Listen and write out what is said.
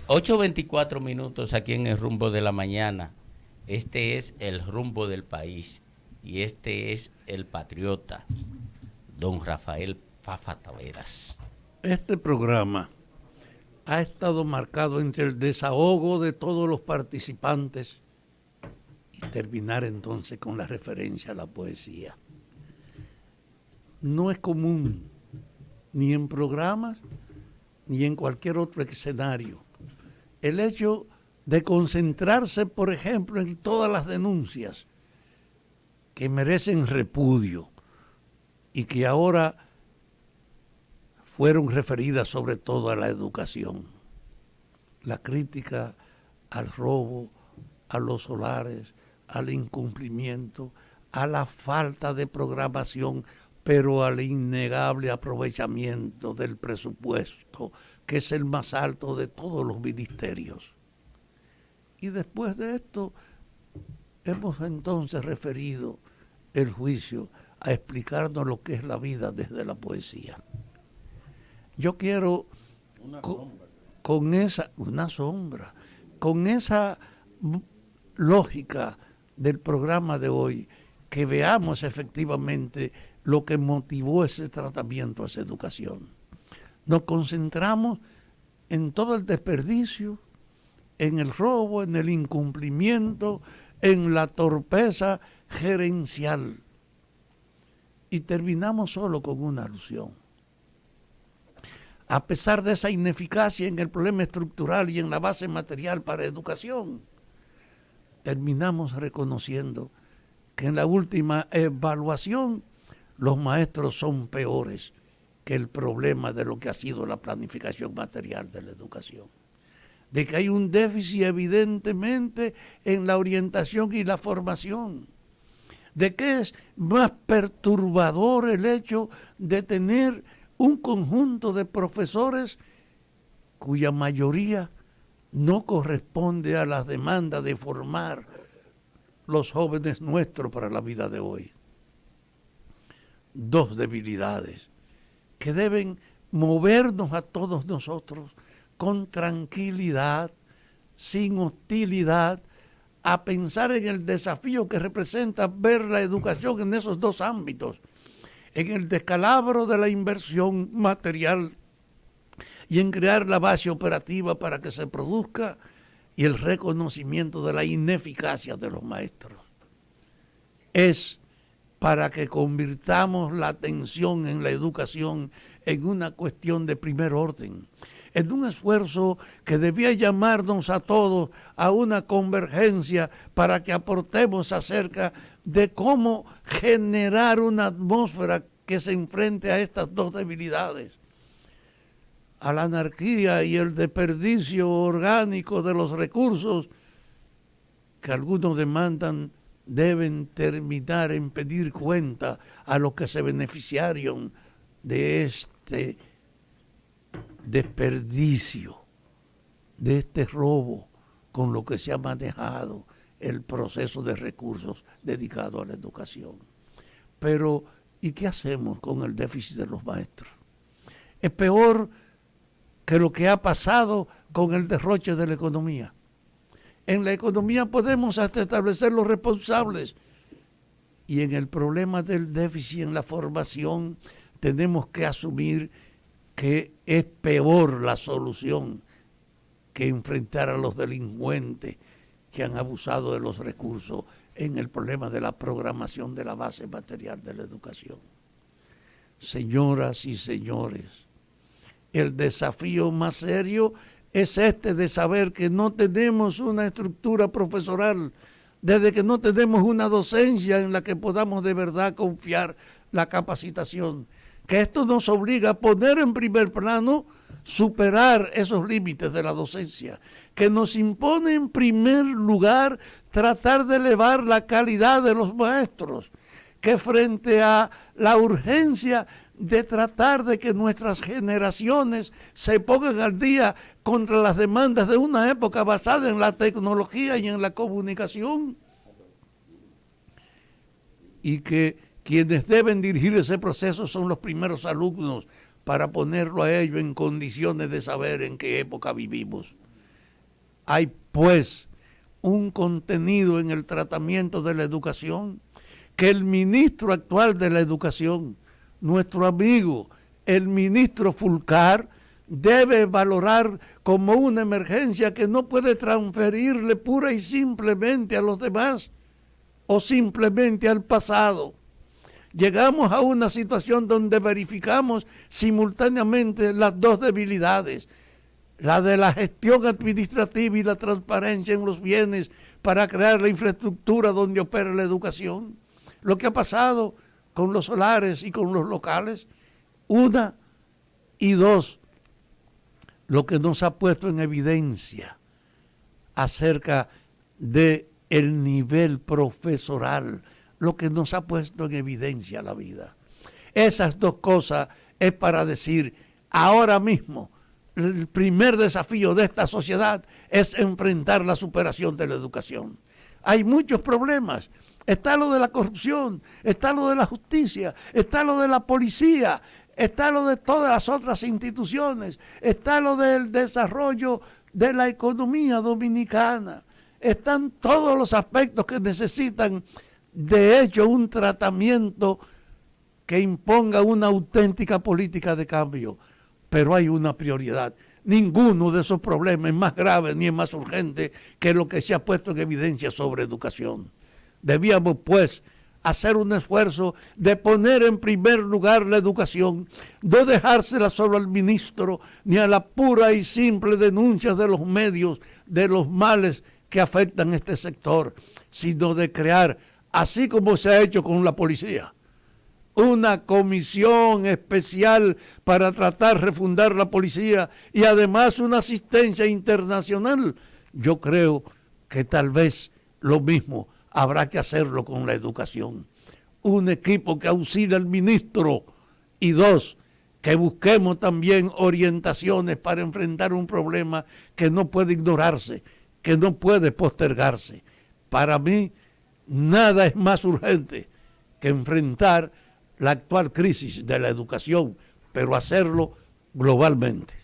8:24 aquí en el rumbo de la mañana. Este es el rumbo del país y este es el patriota, don Rafael Fafa Taveras. Este programa ha estado marcado entre el desahogo de todos los participantes y terminar entonces con la referencia a la poesía. No es común, ni en programas, ni en cualquier otro escenario, el hecho de concentrarse, por ejemplo, en todas las denuncias que merecen repudio y que ahora fueron referidas sobre todo a la educación. La crítica al robo, a los solares, al incumplimiento, a la falta de programación, pero al innegable aprovechamiento del presupuesto, que es el más alto de todos los ministerios. Y después de esto, hemos entonces referido el juicio a explicarnos lo que es la vida desde la poesía. Yo quiero, con esa lógica del programa de hoy, que veamos efectivamente lo que motivó ese tratamiento, esa educación. Nos concentramos en todo el desperdicio, en el robo, en el incumplimiento, en la torpeza gerencial. Y terminamos solo con una alusión. A pesar de esa ineficacia en el problema estructural y en la base material para educación, terminamos reconociendo que en la última evaluación los maestros son peores que el problema de lo que ha sido la planificación material de la educación. De que hay un déficit evidentemente en la orientación y la formación. De que es más perturbador el hecho de tener un conjunto de profesores cuya mayoría no corresponde a las demandas de formar los jóvenes nuestros para la vida de hoy. Dos debilidades que deben movernos a todos nosotros con tranquilidad, sin hostilidad, a pensar en el desafío que representa ver la educación en esos dos ámbitos, en el descalabro de la inversión material y en crear la base operativa para que se produzca y el reconocimiento de la ineficacia de los maestros. Es para que convirtamos la atención en la educación en una cuestión de primer orden, en un esfuerzo que debía llamarnos a todos a una convergencia para que aportemos acerca de cómo generar una atmósfera que se enfrente a estas dos debilidades, a la anarquía y el desperdicio orgánico de los recursos que algunos demandan deben terminar en pedir cuenta a los que se beneficiaron de este desperdicio, de este robo con lo que se ha manejado el proceso de recursos dedicado a la educación. Pero, ¿y qué hacemos con el déficit de los maestros? Es peor que lo que ha pasado con el derroche de la economía. En la economía podemos hasta establecer los responsables y en el problema del déficit en la formación tenemos que asumir que es peor la solución que enfrentar a los delincuentes que han abusado de los recursos en el problema de la programación de la base material de la educación. Señoras y señores, el desafío más serio es este de saber que no tenemos una estructura profesoral, desde que no tenemos una docencia en la que podamos de verdad confiar la capacitación, que esto nos obliga a poner en primer plano superar esos límites de la docencia, que nos impone en primer lugar tratar de elevar la calidad de los maestros, que frente a la urgencia de tratar de que nuestras generaciones se pongan al día contra las demandas de una época basada en la tecnología y en la comunicación, y que quienes deben dirigir ese proceso son los primeros alumnos para ponerlo a ellos en condiciones de saber en qué época vivimos. Hay pues un contenido en el tratamiento de la educación que el ministro actual de la educación, nuestro amigo, el ministro Fulcar, debe valorar como una emergencia que no puede transferirle pura y simplemente a los demás o simplemente al pasado. Llegamos a una situación donde verificamos simultáneamente las dos debilidades, la de la gestión administrativa y la transparencia en los bienes para crear la infraestructura donde opera la educación. Lo que ha pasado con los solares y con los locales, una, y dos, lo que nos ha puesto en evidencia acerca de el nivel profesoral, lo que nos ha puesto en evidencia la vida. Esas dos cosas es para decir, ahora mismo, el primer desafío de esta sociedad es enfrentar la superación de la educación. Hay muchos problemas. Está lo de la corrupción, está lo de la justicia, está lo de la policía, está lo de todas las otras instituciones, está lo del desarrollo de la economía dominicana. Están todos los aspectos que necesitan, de hecho, un tratamiento que imponga una auténtica política de cambio. Pero hay una prioridad. Ninguno de esos problemas es más grave ni es más urgente que lo que se ha puesto en evidencia sobre educación. Debíamos, pues, hacer un esfuerzo de poner en primer lugar la educación, no dejársela solo al ministro ni a la pura y simple denuncia de los medios de los males que afectan este sector, sino de crear, así como se ha hecho con la policía, una comisión especial para tratar de refundar la policía y además una asistencia internacional. Yo creo que tal vez lo mismo habrá que hacerlo con la educación. Un equipo que auxilie al ministro y dos, que busquemos también orientaciones para enfrentar un problema que no puede ignorarse, que no puede postergarse. Para mí, nada es más urgente que enfrentar la actual crisis de la educación, pero hacerlo globalmente.